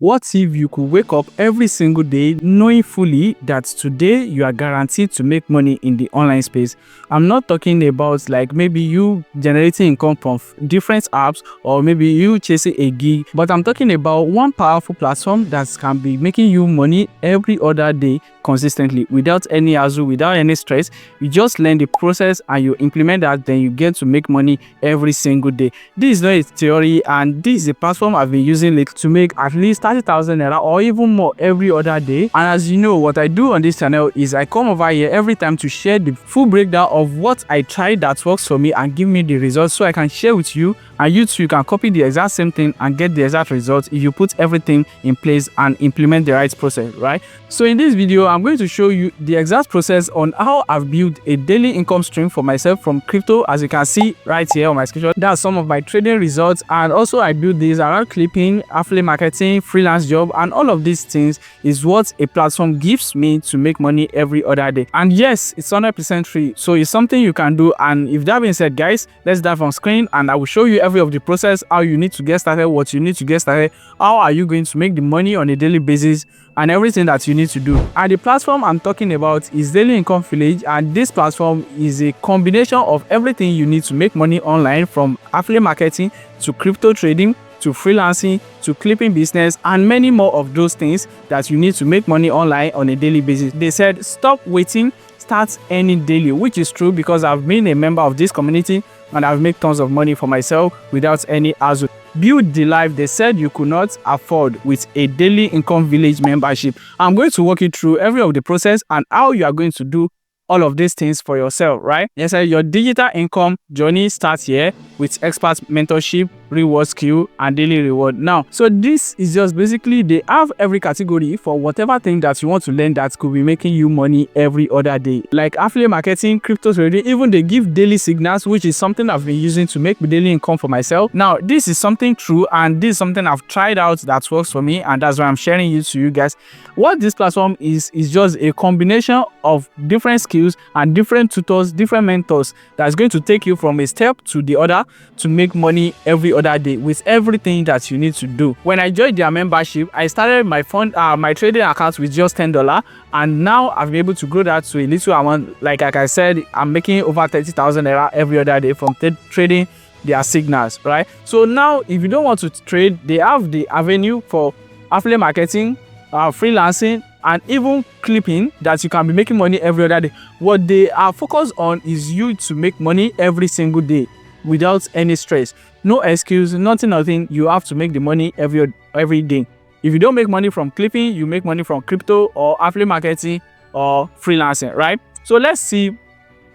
What if you could wake up every single day knowing fully that today you are guaranteed to make money in the online space? I'm not talking about like maybe you generating income from different apps or maybe you chasing a gig, but I'm talking about one powerful platform that can be making you money every other day consistently without any hassle, without any stress. You just learn the process and you implement that, then you get to make money every single day. This is not a theory, and this is a platform I've been using lately to make at least 30,000 naira or even more every other day. And as you know, what I do on this channel is I come over here every time to share the full breakdown of what I tried that works for me and give me the results, so I can share with you, and you too can copy the exact same thing and get the exact results if you put everything in place and implement the right process, right? So in this video, I'm going to show you the exact process on how I've built a daily income stream for myself from crypto. As you can see right here on my screenshot, that's some of my trading results. And also I built this around clipping, affiliate marketing, freelance job, and all of these things is what a platform gives me to make money every other day. And yes, it's 100% free, so it's something you can do. And if that being said, guys, let's dive on screen and I will show you every of the process, how you need to get started, what you need to get started, how are you going to make the money on a daily basis, and everything that you need to do. And the platform I'm talking about is Daily Income Village, and this platform is a combination of everything you need to make money online, from affiliate marketing to crypto trading to freelancing to clipping business and many more of those things that you need to make money online on a daily basis. They said stop waiting, start earning daily, which is true because I've been a member of this community and I've made tons of money for myself without any hassle. Build the life they said you could not afford with a Daily Income Village membership. I'm going to walk you through every of the process and how you are going to do all of these things for yourself, right? Yes, your digital income journey starts here with expert mentorship, reward skill, and daily reward. Now, so this is just basically they have every category for whatever thing that you want to learn that could be making you money every other day, like affiliate marketing, crypto trading. Even they give daily signals, which is something I've been using to make daily income for myself. Now, this is something true, and this is something I've tried out that works for me, and that's why I'm sharing it to you guys. What this platform is just a combination of different skills and different tutors, different mentors that's going to take you from a step to the other to make money every other day with everything that you need to do. When I joined their membership, I started my fund, my trading account with just $10, and now I've been able to grow that to a little amount. Like I said, I'm making over 30,000 naira every other day from trading their signals, right? So now, if you don't want to trade, they have the avenue for affiliate marketing, freelancing, and even clipping that you can be making money every other day. What they are focused on is you to make money every single day without any stress. No excuse, nothing. You have to make the money every day. If you don't make money from clipping, you make money from crypto or affiliate marketing or freelancing, right? So let's see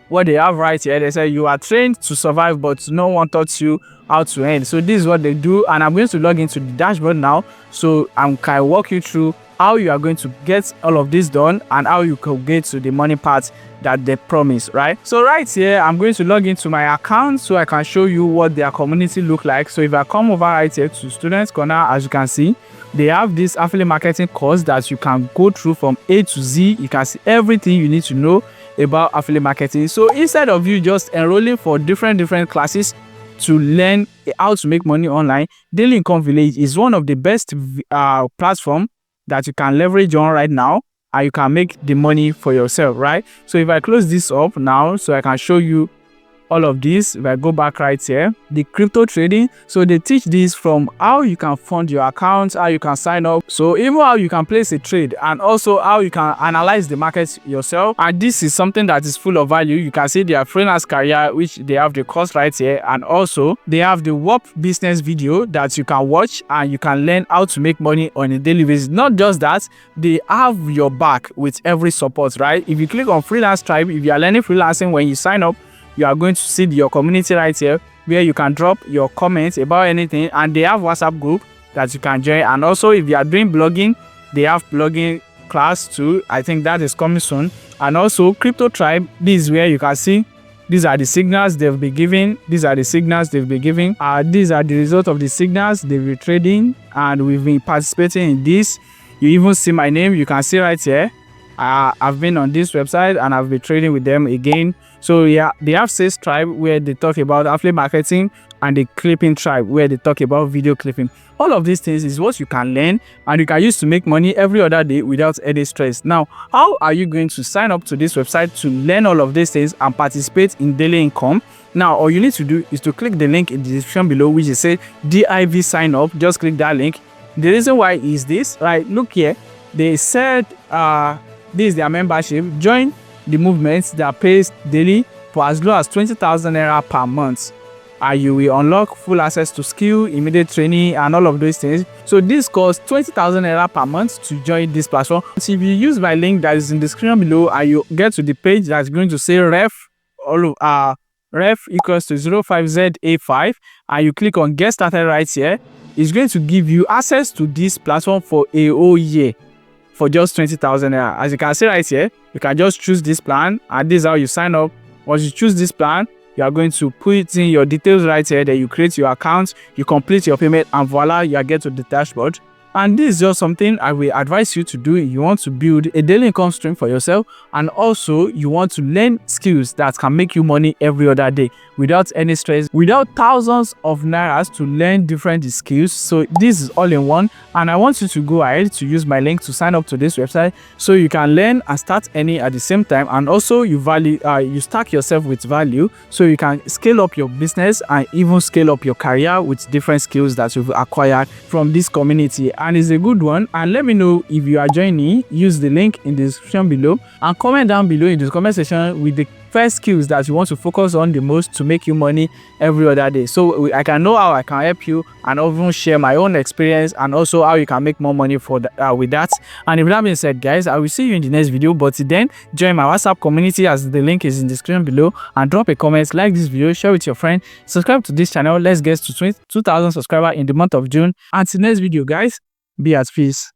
what they have right here. They say you are trained to survive, but no one taught you how to earn. So this is what they do, and I'm going to log into the dashboard now, so I can walk you through how you are going to get all of this done and how you can get to the money part that they promise, right? So right here, I'm going to log into my account so I can show you what their community look like. So if I come over right here to Students Corner, as you can see, they have this affiliate marketing course that you can go through from A to Z. You can see everything you need to know about affiliate marketing. So instead of you just enrolling for different classes to learn how to make money online, Daily Income Village is one of the best platform that you can leverage on right now, and you can make the money for yourself, right? So if I close this up now, so I can show you all of this. If I go back right here, the crypto trading, so they teach this from how you can fund your account, how you can sign up, so even how you can place a trade, and also how you can analyze the market yourself. And this is something that is full of value. You can see their freelance career, which they have the course right here, and also they have the WAP business video that you can watch and you can learn how to make money on a daily basis. Not just that, they have your back with every support, right? If you click on Freelance Tribe, if you are learning freelancing, when you sign up, you are going to see your community right here where you can drop your comments about anything, and they have WhatsApp group that you can join. And also if you are doing blogging, they have blogging class too. I think that is coming soon. And also Crypto Tribe, this is where you can see these are the signals they've been giving. These are the signals they've been giving. These are the results of the signals they've been trading, and we've been participating in this. You even see my name, you can see right here. I've been on this website and I've been trading with them again. So yeah, they have Sales Tribe where they talk about affiliate marketing, and the Clipping Tribe where they talk about video clipping. All of these things is what you can learn and you can use to make money every other day without any stress. Now, how are you going to sign up to this website to learn all of these things and participate in daily income? Now, all you need to do is to click the link in the description below, which is say DIV sign up. Just click that link. The reason why is this, right? Look here. They said this is their membership. Join the movement that pays daily for as low as 20,000 naira per month. You will unlock full access to skill, immediate training, and all of those things. So this costs 20,000 naira per month to join this platform. So if you use my link that is in the description below and you get to the page that's going to say ref equals to 05ZA5 and you click on get started right here, it's going to give you access to this platform for a whole year for just 20,000 naira. As you can see right here, you can just choose this plan and this is how you sign up. Once you choose this plan, you are going to put in your details right here. Then you create your account, you complete your payment, and voila, you get to the dashboard. And this is just something I will advise you to do if you want to build a daily income stream for yourself, and also you want to learn skills that can make you money every other day without any stress, without thousands of nairas to learn different skills. So this is all in one, and I want you to go ahead to use my link to sign up to this website so you can learn and start earning at the same time, and also you stack yourself with value so you can scale up your business and even scale up your career with different skills that you've acquired from this community. And it's a good one. And let me know if you are joining. Use the link in the description below and comment down below in the comment section with the first skills that you want to focus on the most to make you money every other day, so I can know how I can help you and even share my own experience and also how you can make more money for with that. And if that being said, guys, I will see you in the next video. But then join my WhatsApp community as the link is in the description below, and drop a comment, like this video, share with your friend, subscribe to this channel. Let's get to 2,000 subscribers in the month of June. Until next video, guys, be at peace.